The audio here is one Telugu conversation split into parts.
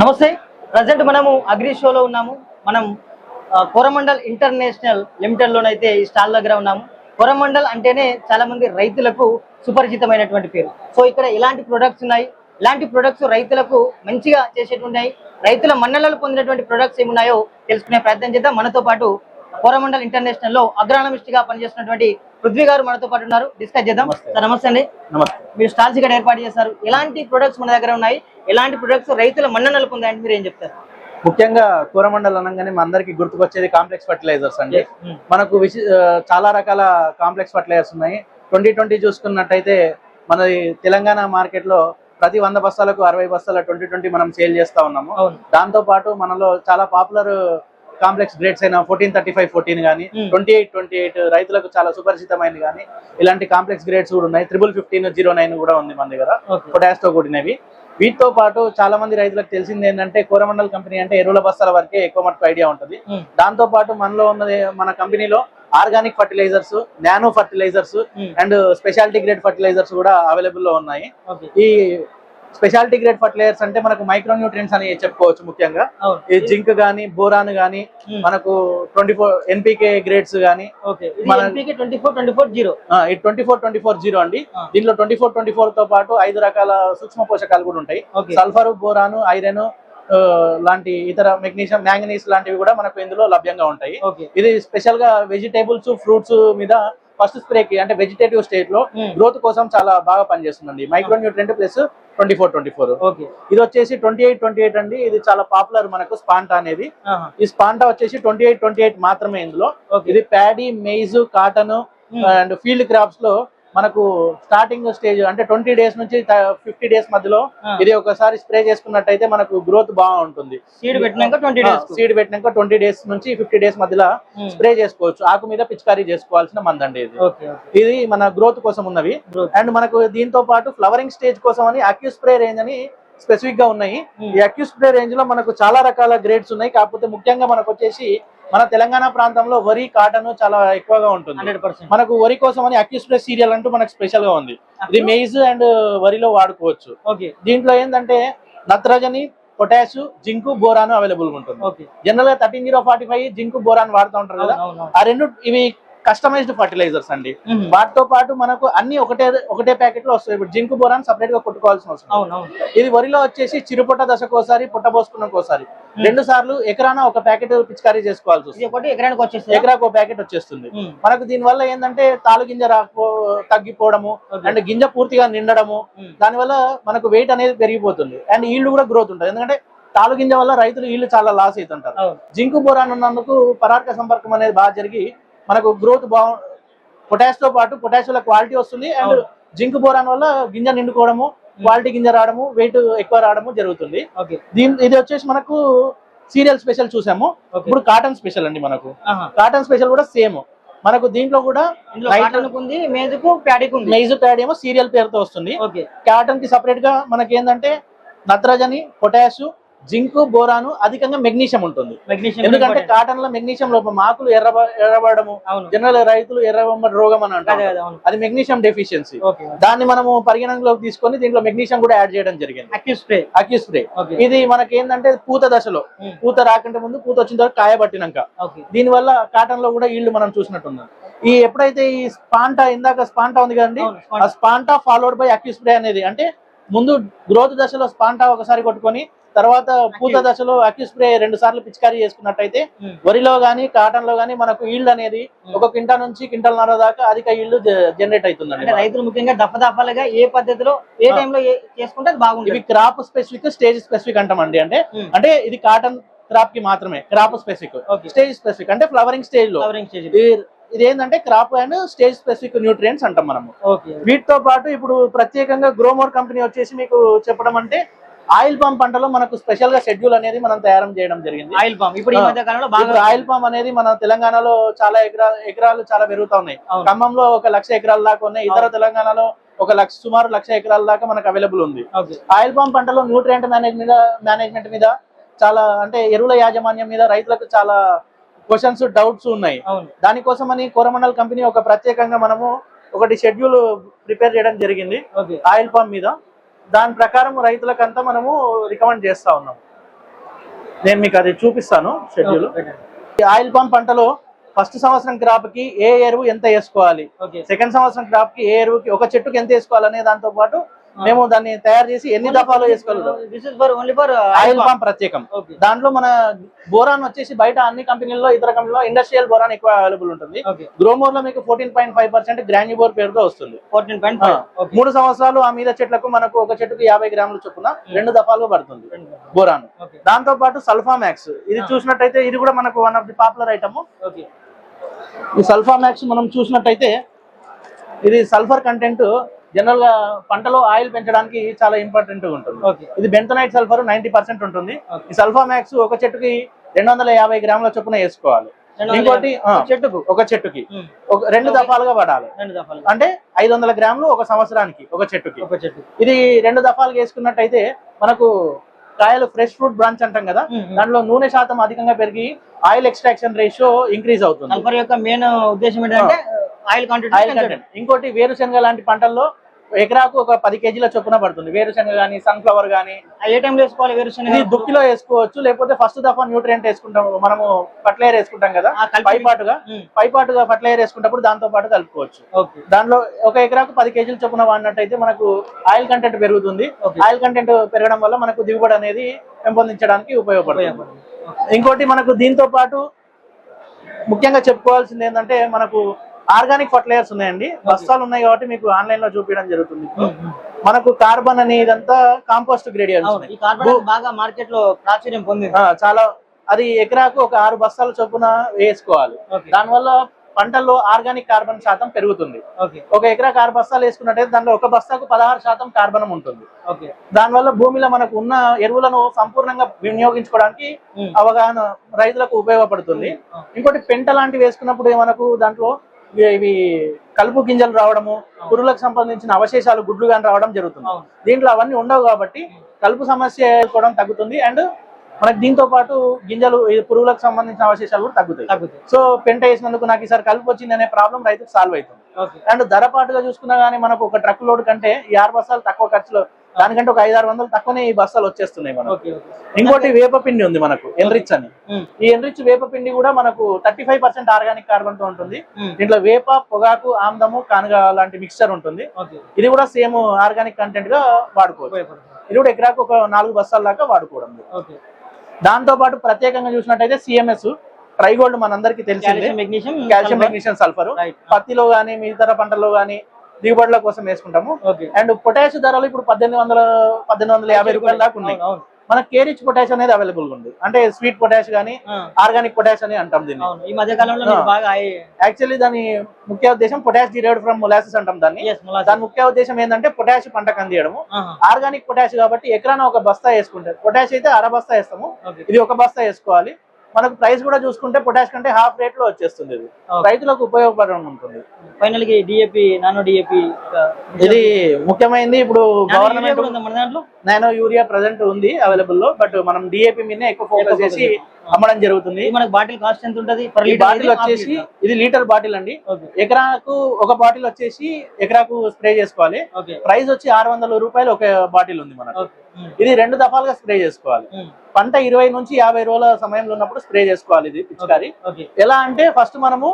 నమస్తే. ప్రజెంట్ మనము అగ్రి షోలో ఉన్నాము. మనం కోరమండల్ ఇంటర్నేషనల్ లిమిటెడ్ లోనైతే ఈ స్టాల్ దగ్గర ఉన్నాము. కోరమండల్ అంటేనే చాలా మంది రైతులకు సుపరిచితమైనటువంటి పేరు. సో ఇక్కడ ఎలాంటి ప్రొడక్ట్స్ ఉన్నాయి, ఇలాంటి ప్రొడక్ట్స్ రైతులకు మంచిగా చేసేటువంటి రైతుల మన్ననలు పొందినటువంటి ప్రొడక్ట్స్ ఏమున్నాయో తెలుసుకునే ప్రయత్నం చేద్దాం. మనతో పాటు కోరమండల్ ఇంటర్నేషనల్ లో అగ్రానమిస్ట్ గా పనిచేస్తున్నటువంటి పృథ్వీ గారు మనతో పాటు ఉన్నారు. డిస్కస్ చేద్దాం. నమస్తే అండి. నమస్తే. మీరు స్టాల్స్ ఇక్కడ ఏర్పాటు చేస్తారు. ఎలాంటి ప్రొడక్ట్స్ మన దగ్గర ఉన్నాయి, ఎలాంటి ప్రొడక్ట్స్ రైతుల మన్ననలు పొందాయంటే మీరు ఏం చెప్తారు? ముఖ్యంగా కోరమండల్ అనగానే మన అందరికి గుర్తుకొచ్చేది కాంప్లెక్స్ ఫర్టిలైజర్స్ అండి. మనకు చాలా రకాల కాంప్లెక్స్ ఫర్టిలైజర్స్ ఉన్నాయి. 2020 చూసుకున్నట్టయితే మన తెలంగాణ మార్కెట్ లో ప్రతి 100 బస్తాలకు 60 బస్తాల 2020 మనం సేల్ చేస్తా ఉన్నాము. దాంతో పాటు మనలో చాలా పాపులర్ కాంప్లెక్స్ గ్రేడ్స్ అయిన 1435-14 కానీ 28-28 రైతులకు చాలా సుపరిచితమైనవి కానీ ఇలాంటి కాంప్లెక్స్ గ్రేడ్స్ కూడా ఉన్నాయి. 15-15-09 కూడా ఉంది మన దగ్గర, పొటాష్ తో కూడినవి. వీటితో పాటు చాలా మంది రైతులకు తెలిసింది ఏంటంటే కోరమండల్ కంపెనీ అంటే ఎరువుల బస్తాల వరకే ఎక్కువ మటుకు ఐడియా ఉంటుంది. దాంతో పాటు మనలో ఉన్నది మన కంపెనీలో organic fertilizers, nano fertilizers and speciality grade fertilizers కూడా అవైలబుల్ లో ఉన్నాయి. ఈ స్పెషాలిటీ గ్రేడ్ ఫర్టిలైజర్స్ అంటే మనకు మైక్రో న్యూట్రియన్స్ అని చెప్పుకోవచ్చు. ముఖ్యంగా ఈ జింక్ గానీ, బోరాన్ గానీ, మనకు 24 ఎన్పీకే గ్రేడ్స్ గానీ, 24-24-0 అండి. దీంట్లో 24-24 తో పాటు 5 రకాల సూక్ష్మ పోషకాలు కూడా ఉంటాయి. సల్ఫర్, బోరాను, ఐరన్ లాంటి ఇతర మెగ్నీషియం, మ్యాంగనీస్ లాంటివి కూడా మనకు ఇందులో లభ్యంగా ఉంటాయి. ఇది స్పెషల్ గా వెజిటేబుల్స్, ఫ్రూట్స్ మీద ఫస్ట్ స్ప్రేకి అంటే వెజిటేటివ్ స్టేట్ లో గ్రోత్ కోసం చాలా బాగా పనిచేస్తుందండి. Micronutrient plus 24-24. ఇది వచ్చేసి 28-28 అండి. ఇది చాలా పాపులర్ మనకు స్పాంటా అనేది. ఈ స్పాంటా వచ్చేసి 28-28 మాత్రమే ఇందులో. ఇది paddy, maize, cotton and field crops లో మనకు స్టార్టింగ్ స్టేజ్ అంటే 20 డేస్ నుంచి 50 డేస్ మధ్యలో ఇది ఒకసారి స్ప్రే చేసుకున్నట్టయితే మనకు గ్రోత్ బాగుంటుంది. సీడ్ పెట్టినాక 20 డేస్ నుంచి 50 డేస్ మధ్యలో స్ప్రే చేసుకోవచ్చు. ఆకు మీద పిచికారీ చేసుకోవాల్సిన మందండి ఇది. ఇది మన గ్రోత్ కోసం ఉన్నవి. అండ్ మనకు దీంతో పాటు ఫ్లవరింగ్ స్టేజ్ కోసం అని అక్యూ స్ప్రే రేంజ్ అని స్పెసిఫిక్ గా ఉన్నాయి. ఈ అక్యూ స్ప్రే రేంజ్ లో మనకు చాలా రకాల గ్రేడ్స్ ఉన్నాయి. కాకపోతే ముఖ్యంగా మనకు వచ్చేసి మన తెలంగాణ ప్రాంతంలో వరి, కాటన్ చాలా ఎక్కువగా ఉంటుంది. 100% మనకు వరి కోసం అని అక్యూ స్ప్రే సీరియల్ అంటూ మనకు స్పెషల్ గా ఉంది. ఇది మెయిజ్ అండ్ వరిలో వాడుకోవచ్చు. దీంట్లో ఏంటంటే నత్రజని, పొటాష్, జింకు, బోరాన్ అవైలబుల్ గా ఉంటుంది. జనరల్ గా 13-0-45 జింకు, బోరాన్ వాడుతూ ఉంటారు కదా. ఆ రెండు ఇవి కస్టమైజ్డ్ ఫర్టిలైజర్స్ అండి. వాటితో పాటు మనకు అన్ని ఒకటే ప్యాకెట్ లో వస్తాయి. ఇప్పుడు జింకు, బోరాన్ సపరేట్ గా కొట్టుకోవాల్సిన అవసరం. ఇది వరిలో వచ్చేసి చిరుపొట్ట దశకోసారి, పుట్ట పోసుకున్నకోసారి 2 సార్లు ఎకరాన ఒక ప్యాకెట్ పిచికారీ చేసుకోవాల్సి వస్తుంది. ఎకరాకు ఒక ప్యాకెట్ వచ్చేస్తుంది. మనకు దీని వల్ల ఏంటంటే తాలు గింజ తగ్గిపోవడము అండ్ గింజ పూర్తిగా నిండడము, దానివల్ల మనకు వెయిట్ అనేది పెరిగిపోతుంది అండ్ ఈల్డ్ కూడా గ్రోత్ ఉంటుంది. ఎందుకంటే తాలు గింజ వల్ల రైతులు ఈల్డ్ చాలా లాస్ అవుతుంటారు. జింకు, బోరాన్ ఉన్నందుకు పరార్క సంపర్కం అనేది బాగా జరిగి మనకు గ్రోత్ పొటాష్ తో పాటు పొటాష్ వల్ల క్వాలిటీ వస్తుంది అండ్ జింక్, బోరాన్ వల్ల గింజ నిండుకోవడము, క్వాలిటీ గింజ రావడము, వెయిట్ ఎక్కువ రావడము జరుగుతుంది. ఇది వచ్చేసి మనకు సీరియల్ స్పెషల్ చూసాము. ఇప్పుడు కాటన్ స్పెషల్ అండి. మనకు కాటన్ స్పెషల్ కూడా సేమ్. మనకు దీంట్లో కూడా మెయిజ్, ప్యాడీ ఏమో సీరియల్ పేరుతో వస్తుంది. కాటన్ కి సపరేట్ గా మనకి ఏంటంటే నత్రజని, పొటాష్, జింకు, బోరాను, అధికంగా మెగ్నీషియం ఉంటుంది. ఎందుకంటే కాటన్ లో మెగ్నీషియం లోపం, ఆకులు ఎర్రబడము, జనరల్ రైతులు ఎర్రబొమ్మడి రోగం అని అంటారు. అది మెగ్నీషియం డెఫిషియన్సీ. దాన్ని మనము పరిగణనలోకి తీసుకొని దీంట్లో మెగ్నీషియం కూడా యాడ్ చేయడం జరిగింది. అక్యూ స్ప్రే ఇది మనకి ఏంటంటే పూత దశలో, పూత రాకంటే ముందు, పూత వచ్చిన తర్వాత కాయబట్టినాక, దీని వల్ల కాటన్ లో కూడా ఈల్డ్ మనం చూసినట్టున్నాం. ఈ ఎప్పుడైతే ఈ స్పాంటా, ఇందాక స్పాంటా ఉంది కదండి, ఆ స్పాంటా ఫాలోడ్ బై అక్యూ స్ప్రే అనేది అంటే ముందు గ్రోత్ దశలో స్పాంటా ఒకసారి కొట్టుకొని తర్వాత పూత దశలో అక్యూ స్ప్రే 2 సార్లు పిచికారీ చేసుకున్నట్టయితే వరిలో గానీ, కాటన్ లో గానీ మనకు ఈల్డ్ అనేది 1 క్వింటా నుంచి 1.5 క్వింటాల్ దాకా అధిక ఈల్డ్ జనరేట్ అవుతుందండి. రైతులు ముఖ్యంగా దఫదఫాలుగా ఏ పద్ధతిలో ఏ టైంలో చేసుకుంటే బాగుంటుంది. ఇవి క్రాప్ స్పెసిఫిక్, స్టేజ్ స్పెసిఫిక్ అంటామండి. అంటే ఇది కాటన్ క్రాప్ కి మాత్రమే క్రాప్ స్పెసిఫిక్. స్టేజ్ స్పెసిఫిక్ అంటే ఫ్లవరింగ్ స్టేజ్ లో. ఇది ఏంటంటే crop and stage specific nutrients అంటాం మనము. వీటితో పాటు ఇప్పుడు ప్రత్యేకంగా గ్రోమోర్ కంపెనీ వచ్చేసి మీకు చెప్పడం అంటే ఆయిల్ పామ్ పంటలో మనకు స్పెషల్ గా షెడ్యూల్ అనేది మనం తయారు చేయడం జరిగింది. ఆయిల్ పామ్ ఇప్పుడు ఈ మధ్య కాలంలో బాగా ఆయిల్ పామ్ అనేది మన తెలంగాణలో చాలా ఎకరాలు చాలా పెరుగుతా ఉన్నాయి. ఖమ్మంలో 1,00,000 ఎకరాల దాకా ఉన్నాయి. ఇతర తెలంగాణలో సుమారు 1,00,000 ఎకరాల దాకా మనకు అవైలబుల్ ఉంది. ఆయిల్ పామ్ పంటలో న్యూట్రియంట్ మేనేజ్మెంట్ మీద చాలా అంటే ఎరువుల యాజమాన్యం మీద రైతులకు చాలా క్వశ్చన్స్, డౌట్స్ ఉన్నాయి. దానికోసం అని కోరమండల్ కంపెనీ ఒక ప్రత్యేకంగా మనము ఒకటి షెడ్యూల్ ప్రిపేర్ చేయడం జరిగింది ఆయిల్ పామ్ మీద. దాని ప్రకారం రైతులకంతా మనము రికమెండ్ చేస్తా ఉన్నాం. నేను మీకు అది చూపిస్తాను షెడ్యూల్. ఆయిల్ పామ్ పంటలో ఫస్ట్ సంవత్సరం క్రాప్ కి ఏ ఎరువు ఎంత వేసుకోవాలి, సెకండ్ సంవత్సరం క్రాప్ కి ఏ ఎరువుకి ఒక చెట్టుకి ఎంత వేసుకోవాలి అనే దాంతో పాటు మేము దాన్ని తయారు చేసి ఎన్ని దఫాలు వేసుకోగలుగుతాం. ఆయిల్ పామ్ ప్రత్యేకం. దాంట్లో మన బోరాన్ వచ్చేసి బయట అన్ని కంపెనీల్లో ఇతర కంపెనీలో ఇండస్ట్రియల్ బోరాన్ ఎక్కువ అవైలబుల్ ఉంటుంది. గ్రోమోర్ లో మీకు 14.5% గ్రాన్యుబోర్ పేరుతో వస్తుంది. 3 సంవత్సరాలు ఆ మీద చెట్లకు మనకు ఒక చెట్టుకు 50 గ్రాముల చొప్పున 2 దఫాలుగా పడుతుంది బోరాన్. దాంతో పాటు సల్ఫా మ్యాక్స్, ఇది చూసినట్టయితే ఇది కూడా మనకు one of the popular item. ఈ సల్ఫా మ్యాక్స్ మనం చూసినట్టయితే ఇది సల్ఫర్ కంటెంట్ జనరల్ గా పంటలో ఆయిల్ పెంచడానికి చాలా ఇంపార్టెంట్ గా ఉంటుంది. ఇది బెంటనైట్ సల్ఫర్ 90% ఉంటుంది. ఈ సల్ఫా మ్యాక్స్ ఒక చెట్టుకి 250 గ్రాముల చొప్పున వేసుకోవాలి. ఇంకోటి ఒక చెట్టుకి 2 దఫాలుగా పడాలి. అంటే 500 గ్రాములు ఒక సంవత్సరానికి ఒక చెట్టుకి. ఇది 2 దఫాలుగా వేసుకున్నట్టయితే మనకు కాయలు ఫ్రెష్ ఫ్రూట్ బ్రాంచ్ అంటాం కదా, దాంట్లో నూనె శాతం అధికంగా పెరిగి ఆయిల్ ఎక్స్ట్రాక్షన్ రేషియో ఇంక్రీజ్ అవుతుంది. సల్ఫర్ యొక్క మెయిన్ ఉద్దేశం ఏంటంటే ఆయిల్ కంటెంట్. ఇంకోటి వేరుశనగ లాంటి పంటల్లో ఎకరాకు ఒక 10 కేజీల చొప్పున పడుతుంది. వేరుశనగ గానీ సన్ఫ్లవర్ గానీ ఏ టైంలో వేసుకోవాలి? వేరుశనగ దుక్కిలో వేసుకోవచ్చు, లేకపోతే ఫస్ట్ దఫా న్యూట్రియంట్ వేసుకుంటాం, మనము ఫర్టిలైజర్ వేసుకుంటాం కదా, పైపాటుగా ఫర్టిలైజర్ వేసుకున్నప్పుడు దాంతో పాటు కలుపుకోవచ్చు. దాంట్లో ఒక ఎకరాకు 10 కేజీల చొప్పున వాడినట్టయితే మనకు ఆయిల్ కంటెంట్ పెరుగుతుంది. ఆయిల్ కంటెంట్ పెరగడం వల్ల మనకు దిగుబడి అనేది పెంపొందించడానికి ఉపయోగపడుతుంది. ఇంకోటి మనకు దీంతో పాటు ముఖ్యంగా చెప్పుకోవాల్సింది ఏంటంటే మనకు ఆర్గానిక్ ఫర్టిలైజర్స్ ఉన్నాయండి. బస్తాలు ఉన్నాయి కాబట్టి మీకు ఆన్లైన్ లో చూపించడం జరుగుతుంది. మనకు కార్బన్ అనే ఇదంతా కాంపోస్ట్ గ్రేడియంట్స్ బాగా మార్కెట్ లో ప్రాచుర్యం పొందింది. చాలా అది ఎకరాకు ఒక 6 బస్తాల చొప్పున వేసుకోవాలి. దానివల్ల పంటల్లో ఆర్గానిక్ కార్బన్ శాతం పెరుగుతుంది. ఒక ఎకరాకు 6 బస్తాలు వేసుకున్నట్టయితే దాంట్లో ఒక బస్తాకు 16% కార్బనం ఉంటుంది. దానివల్ల భూమిలో మనకు ఉన్న ఎరువులను సంపూర్ణంగా వినియోగించుకోవడానికి అవగాహన రైతులకు ఉపయోగపడుతుంది. ఇంకోటి పెంట లాంటివి వేసుకున్నప్పుడు మనకు దాంట్లో ఇవి కలుపు గింజలు రావడము, పురుగులకు సంబంధించిన అవశేషాలు గుడ్లు కానీ రావడం జరుగుతుంది. దీంట్లో అవన్నీ ఉండవు కాబట్టి కలుపు సమస్య కూడా తగ్గుతుంది. అండ్ మనకి దీంతో పాటు గింజలు పురుగులకు సంబంధించిన అవశేషాలు కూడా తగ్గుతాయి. సో పెంట వేసినందుకు నాకు ఈసారి కలుపు వచ్చింది అనే ప్రాబ్లం రైతుకు సాల్వ్ అవుతుంది. అండ్ ధరపాటుగా చూసుకున్నా గానీ మనకు ఒక ట్రక్ లోడ్ కంటే ఈ 6 బస్తాలు తక్కువ ఖర్చులో, దానికంటే ఒక 500-600 తక్కువనే ఈ బస్తాలు వచ్చేస్తున్నాయి మనకు. ఇంకోటి వేపపిండి ఉంది మనకు, ఎన్రిచ్ అని. ఈ ఎన్రిచ్ వేపపిండి కూడా మనకు 35% ఆర్గానిక్ కార్బన్ తో ఉంటుంది. దీంట్లో వేప, పొగాకు, ఆమ్దము, కానుగ లాంటి మిక్స్చర్ ఉంటుంది. ఇది కూడా సేమ్ ఆర్గానిక్ కంటెంట్ గా వాడుకోవచ్చు. ఇది కూడా ఎకరాకు ఒక 4 బస్తాల దాకా వాడుకోవడం. దాంతో పాటు ప్రత్యేకంగా చూసినట్టయితే సిఎంఎస్ ట్రైగోల్డ్ మనందరికీ తెలిసిందే, కాల్షియం, మెగ్నీషియం, సల్ఫర్. పత్తిలో గానీ ఇతర పంటల్లో గానీ దిగుబడుల కోసం వేసుకుంటాము. అండ్ పొటాష్ ధరలు ఇప్పుడు 1850 రూపాయల దాకా ఉన్నాయి. మనకు కేరిచ్ పొటాష్ అనేది అవైలబుల్ ఉంది. అంటే స్వీట్ పొటాష్ గానీ ఆర్గానిక్ పొటాష్ అని అంటాం దీన్ని. ఈ మధ్య కాలంలో యాక్చువల్లీ దాని ముఖ్య ఉద్దేశం పొటాష్ డిరైవ్డ్ ఫ్రమ్ మొలాసిస్ అంటాం దాన్ని. దాని ముఖ్య ఉద్దేశం ఏంటంటే పొటాష్ పంటకు అందియడము. ఆర్గానిక్ పొటాష్ కాబట్టి ఎకరాన ఒక బస్తా వేసుకుంటారు. పొటాష్ అయితే 1/2 బస్తా వేస్తాము, ఇది 1 బస్తా వేసుకోవాలి. మనకు ప్రైస్ కూడా చూసుకుంటే పొటాష్ కంటే హాఫ్ రేట్ లో వచ్చేస్తుంది. ఇది రైతులకు ఉపయోగపడడం ఉంటుంది. ఫైనల్ కి డిఏపి, నానో డిఏపి ఇది ముఖ్యమైనది. ఇప్పుడు గవర్నమెంట్ నానో యూరియా ప్రెసెంట్ ఉంది అవైలబుల్ లో, బట్ మనం డిఏపి మీదనే ఎక్కువ ఫోకస్ చేసి అమ్మడం జరుగుతుంది. మనకి బాటిల్ కాస్ట్ ఎంత ఉంటది? ఈ బాటిల్ వచ్చేసి ఇది లీటర్ బాటిల్ అండి. ఎకరాకు ఒక బాటిల్ వచ్చేసి ఎకరాకు స్ప్రే చేసుకోవాలి. ప్రైస్ వచ్చి 600 రూపాయలు ఒక బాటిల్ ఉంది మనకు. ఇది 2 దఫాలుగా స్ప్రే చేసుకోవాలి. పంట 20 నుంచి 50 రోజుల సమయంలో ఉన్నప్పుడు స్ప్రే చేసుకోవాలి. ఇది పిచికారి ఎలా అంటే ఫస్ట్ మనము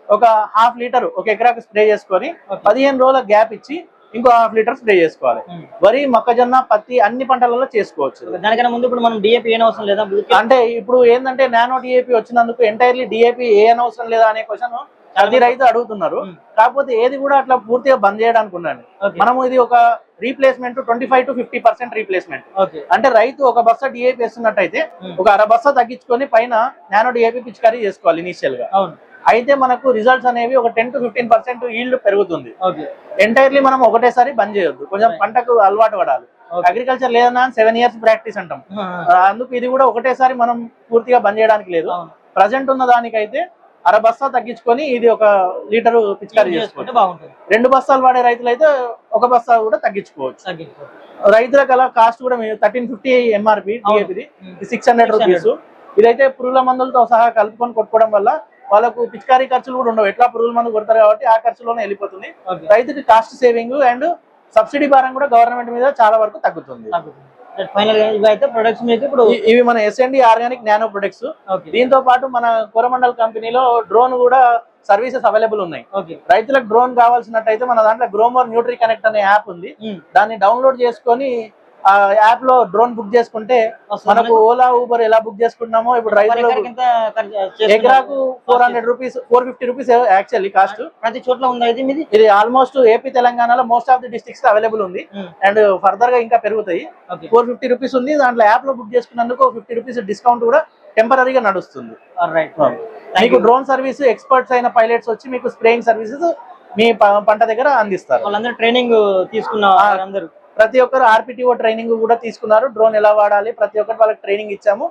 ఒక 1/2 లీటర్ ఒక ఎకరాకు స్ప్రే చేసుకొని 15 రోజుల గ్యాప్ ఇచ్చి ఇంకో 1/2 లీటర్ స్ప్రే చేసుకోవాలి. వరి, మొక్కజొన్న, పత్తి అన్ని పంటలలో చేసుకోవచ్చు. దానికన్నా ముందు ఇప్పుడు మనం డిఏపి ఏ అవసరం లేదా అంటే ఇప్పుడు ఏంటంటే నానో డిఏపి వచ్చినందుకు ఎంటైర్లీ డిఏపి ఏ అవసరం లేదా అనే క్వశ్చన్ ప్రతి రైతు అడుగుతున్నారు. కాకపోతే ఏది కూడా అట్లా పూర్తిగా బంద్ చేయడానికి ఉండండి. మనము ఇది ఒక రీప్లేస్మెంట్ 25 to 50% రీప్లేస్మెంట్. అంటే రైతు ఒక బస్తా డిఏపి వేస్తున్నట్టయితే ఒక 1/2 బస్తా తగ్గించుకొని పైన నానో డిఏపి పిచికారీ చేసుకోవాలి ఇనిషియల్ గా. అయితే మనకు రిజల్ట్స్ అనేవి ఒక 10 to 15% ఈల్డ్ పెరుగుతుంది. ఎంటైర్లీ మనం ఒకటేసారి బంద్ చేయొద్దు, కొంచెం పంటకు అలవాటు పడాలి. అగ్రికల్చర్ లేదన్నా 7 years ప్రాక్టీస్ అంటాం. అందుకు ఇది కూడా ఒకటేసారి మనం పూర్తిగా బంద్ చేయడానికి లేదు. ప్రజెంట్ ఉన్న దానికైతే 1/2 బస్తా తగ్గించుకొని ఇది 1 లీటర్ పిచికారీ చేసుకోవచ్చు. 2 బస్తాలు వాడే రైతులు అయితే 1 బస్తా కూడా తగ్గించుకోవచ్చు. రైతులకు అలా కాస్ట్ కూడా 1350 ఎంఆర్పి డిఏపిది, 600 రూపీస్. ఇదైతే పురుగుల మందులతో సహా కలుపుకొని కొట్టుకోవడం వల్ల వాళ్ళకు పిచికారీ ఖర్చులు కూడా ఉండవు. ఎట్లా పురుగుల మందు కొడతారు కాబట్టి ఆ ఖర్చులోనే వెళ్ళిపోతుంది. రైతుకి కాస్ట్ సేవింగ్ అండ్ సబ్సిడీ భారం కూడా గవర్నమెంట్ మీద చాలా వరకు తగ్గుతుంది. ఫైనల్ గా ఇవి అయితే ప్రొడక్ట్స్ మీకు ఇప్పుడు ఇవి మన SND organic nano products. Okay దీంతో పాటు మన కోరమండల్ కంపెనీలో డ్రోన్ కూడా సర్వీసెస్ అవైలబుల్ ఉన్నాయి. ఓకే రైతులకు డ్రోన్ కావాల్సినట్టయితే మన దాంట్లో గ్రోమోర్ న్యూట్రీ కనెక్ట్ అనే యాప్ ఉంది. దాన్ని డౌన్లోడ్ చేసుకొని ఆ యాప్ లో డ్రోన్ బుక్ చేసుకుంటే మనకు ఓలా ఊబర్ ఎలా బుక్ చేసుకుంటున్నామో ఇప్పుడు రైతులకు ఎకరాకు 400 రూపీస్ 450 రూపీస్ యాక్చువల్లీ కాస్ట్. ప్రతి చోట్ల ఉంది అయితే మీది. ఇది ఆల్మోస్ట్ ఏపీ తెలంగాణలో most of the districts available ఉంది అండ్ ఫర్దర్ గా ఇంకా పెరుగుతాయి. 450 రూపీస్ ఉంది. దాంట్లో యాప్ లో బుక్ చేసుకున్నందుకు 50 రూపీస్ డిస్కౌంట్ కూడా టెంపరీగా నడుస్తుంది. మీకు డ్రోన్ సర్వీస్ ఎక్స్పర్ట్స్ అయిన పైలట్స్ వచ్చి మీకు స్ప్రేయింగ్ సర్వీసెస్ మీ పంట దగ్గర అందిస్తారు. వాళ్ళందరూ ట్రైనింగ్ తీసుకున్న అందరూ ప్రతి ఒక్కరు RPTO ట్రైనింగ్ కూడా తీసుకున్నారు. డ్రోన్ ఎలా వాడాలి ప్రతి ఒక్కరు వాళ్ళకి ట్రైనింగ్ ఇచ్చాము.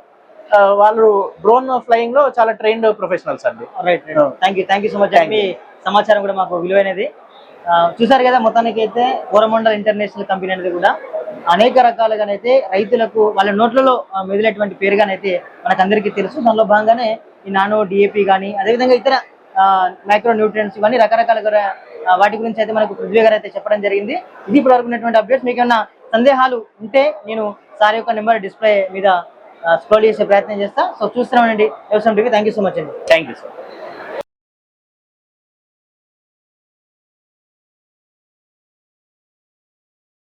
వాళ్ళు డ్రోన్ ఫ్లయింగ్ లో చాలా ట్రైన్డ్ ప్రొఫెషనల్స్ అండి. Right thank you so much. మీ సమాచారం కూడా మాకు విలువైనది. చూసారు కదా, మొత్తానికి అయితే కోరమండల్ ఇంటర్నేషనల్ కంపెనీ అనేది కూడా అనేక రకాలుగానైతే రైతులకు వాళ్ళ నోట్లలో మెదిలేటువంటి పేరుగానైతే మనకు అందరికీ తెలుసు. దానిలో భాగంగానే ఈ నానో DAP కానీ అదేవిధంగా ఇతర మైక్రో న్యూట్రియన్స్ ఇవన్నీ రకరకాలుగా వాటి గురించి అయితే మనకు పృథ్వీ గారు అయితే చెప్పడం జరిగింది. ఇది ఇప్పుడు వరకు ఉన్నటువంటి అప్డేట్స్. మీకు ఏమైనా సందేహాలు ఉంటే నేను సార్ యొక్క నెంబర్ డిస్ప్లే మీద స్క్రోల్ చేసే ప్రయత్నం చేస్తా. సో చూస్తున్నామండి వ్యవసాయం TV. Thank you so much అండి. Thank you sir.